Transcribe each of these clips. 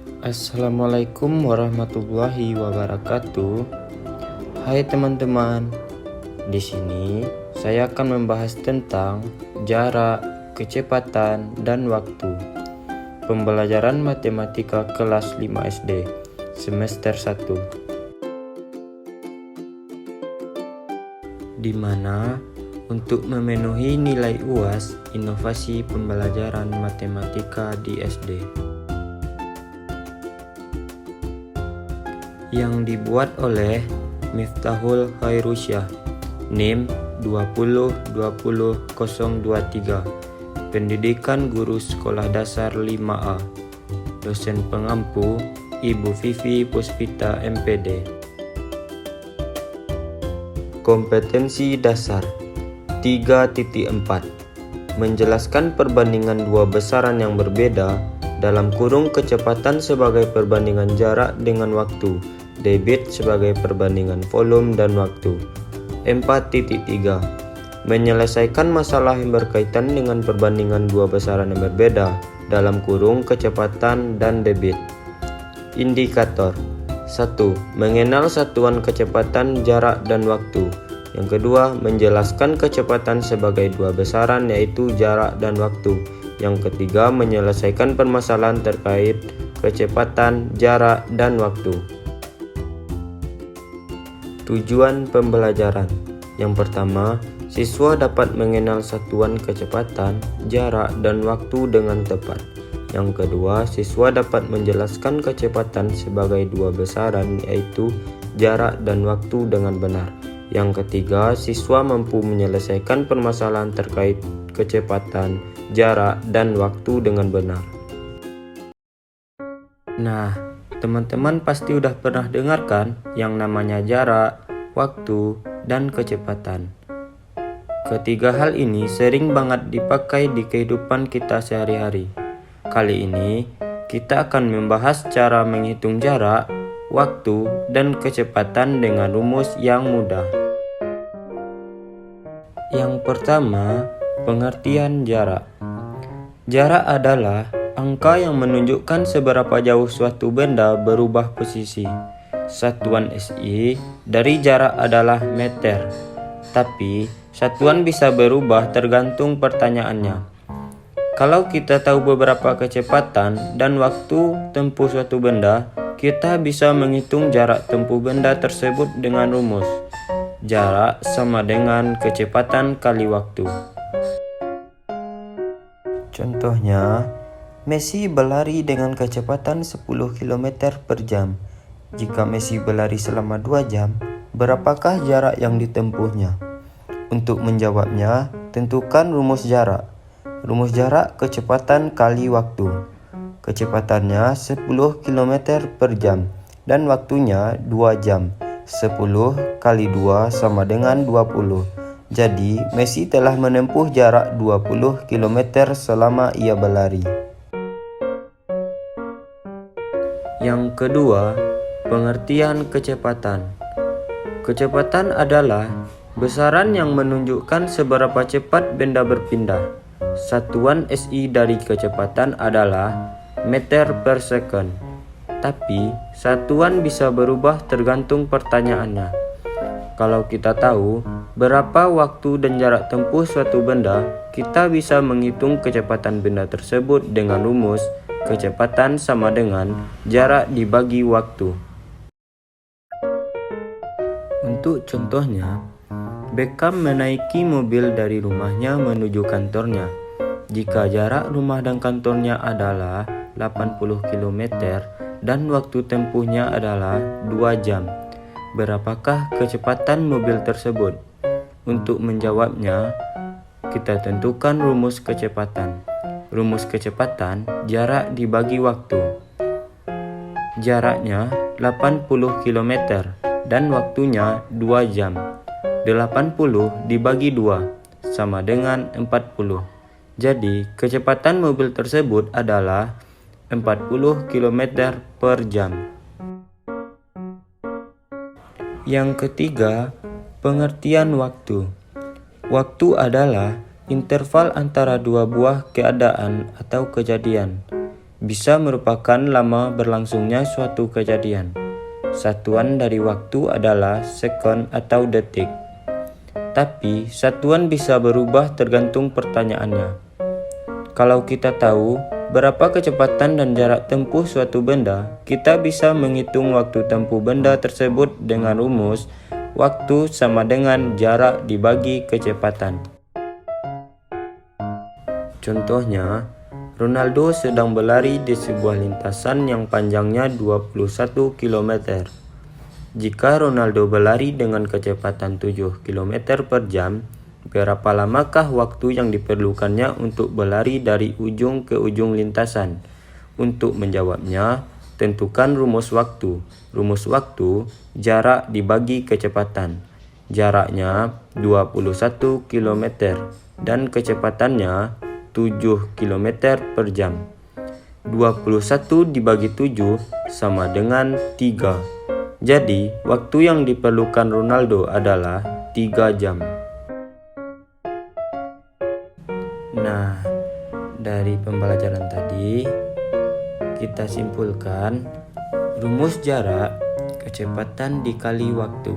Assalamualaikum warahmatullahi wabarakatuh. Hai teman-teman, di sini saya akan membahas tentang jarak, kecepatan, dan waktu. Pembelajaran matematika kelas 5 SD, semester 1. Di mana untuk memenuhi nilai UAS inovasi pembelajaran matematika di SD yang dibuat oleh Miftahul Khairusyah, NIM 2020023, Pendidikan Guru Sekolah Dasar 5A, Dosen Pengampu Ibu Vivi Puspita MPD. Kompetensi dasar 3.4, menjelaskan perbandingan dua besaran yang berbeda dalam kurung kecepatan sebagai perbandingan jarak dengan waktu, debit sebagai perbandingan volume dan waktu. 4.3, menyelesaikan masalah yang berkaitan dengan perbandingan dua besaran yang berbeda dalam kurung kecepatan dan debit. Indikator 1. Mengenal satuan kecepatan, jarak, dan waktu. Yang kedua, menjelaskan kecepatan sebagai dua besaran yaitu jarak dan waktu. Yang ketiga, menyelesaikan permasalahan terkait kecepatan, jarak, dan waktu. Tujuan pembelajaran. Yang pertama, siswa dapat mengenal satuan kecepatan, jarak, dan waktu dengan tepat. Yang kedua, siswa dapat menjelaskan kecepatan sebagai dua besaran yaitu jarak dan waktu dengan benar. Yang ketiga, siswa mampu menyelesaikan permasalahan terkait kecepatan, jarak, dan waktu dengan benar. Nah, teman-teman pasti udah pernah dengarkan yang namanya jarak, waktu, dan kecepatan. Ketiga hal ini sering banget dipakai di kehidupan kita sehari-hari. Kali ini, kita akan membahas cara menghitung jarak, waktu, dan kecepatan dengan rumus yang mudah. Yang pertama, pengertian jarak. Jarak adalah angka yang menunjukkan seberapa jauh suatu benda berubah posisi. Satuan SI dari jarak adalah meter, tapi satuan bisa berubah tergantung pertanyaannya. Kalau kita tahu beberapa kecepatan dan waktu tempuh suatu benda, kita bisa menghitung jarak tempuh benda tersebut dengan rumus jarak sama dengan kecepatan kali waktu. Contohnya, Messi berlari dengan kecepatan 10 km per jam. Jika Messi berlari selama 2 jam, berapakah jarak yang ditempuhnya? Untuk menjawabnya, tentukan rumus jarak. Rumus jarak kecepatan kali waktu. Kecepatannya 10 km per jam dan waktunya 2 jam. 10 kali 2 sama dengan 20. Jadi, Messi telah menempuh jarak 20 km selama ia berlari. Yang kedua, pengertian kecepatan. Kecepatan adalah besaran yang menunjukkan seberapa cepat benda berpindah. Satuan SI dari kecepatan adalah meter per second. Tapi, satuan bisa berubah tergantung pertanyaannya. Kalau kita tahu berapa waktu dan jarak tempuh suatu benda, kita bisa menghitung kecepatan benda tersebut dengan rumus kecepatan sama dengan jarak dibagi waktu. Untuk contohnya, Beckham menaiki mobil dari rumahnya menuju kantornya. Jika jarak rumah dan kantornya adalah 80 km dan waktu tempuhnya adalah 2 jam, berapakah kecepatan mobil tersebut? Untuk menjawabnya, kita tentukan rumus kecepatan. Rumus kecepatan jarak dibagi waktu. Jaraknya 80 km dan waktunya 2 jam. 80 dibagi 2 sama dengan 40. Jadi, kecepatan mobil tersebut adalah 40 km per jam. Yang ketiga, pengertian waktu. Waktu adalah interval antara dua buah keadaan atau kejadian. bisa merupakan lama berlangsungnya suatu kejadian. Satuan dari waktu adalah sekon atau detik. Tapi satuan bisa berubah tergantung pertanyaannya. Kalau kita tahu berapa kecepatan dan jarak tempuh suatu benda, kita bisa menghitung waktu tempuh benda tersebut dengan rumus waktu sama dengan jarak dibagi kecepatan. Contohnya, Ronaldo sedang berlari di sebuah lintasan yang panjangnya 21 km. Jika Ronaldo berlari dengan kecepatan 7 km per jam, berapa lamakah waktu yang diperlukannya untuk berlari dari ujung ke ujung lintasan? Untuk menjawabnya, tentukan rumus waktu. Rumus waktu, jarak dibagi kecepatan. Jaraknya 21 km dan kecepatannya 7 km per jam. 21 dibagi 7 sama dengan 3. Jadi, waktu yang diperlukan Ronaldo adalah 3 jam. Nah, dari pembelajaran tadi, kita simpulkan rumus jarak, kecepatan dikali waktu.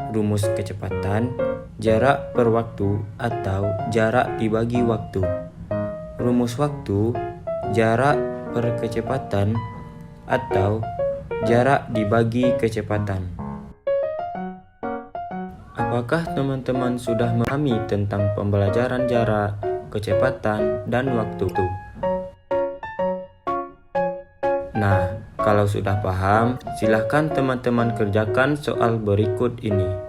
Rumus kecepatan, jarak per waktu atau jarak dibagi waktu. Rumus waktu, jarak per kecepatan atau jarak dibagi kecepatan. Apakah teman-teman sudah memahami tentang pembelajaran jarak, kecepatan, dan waktu? Nah, kalau sudah paham, silahkan teman-teman kerjakan soal berikut ini.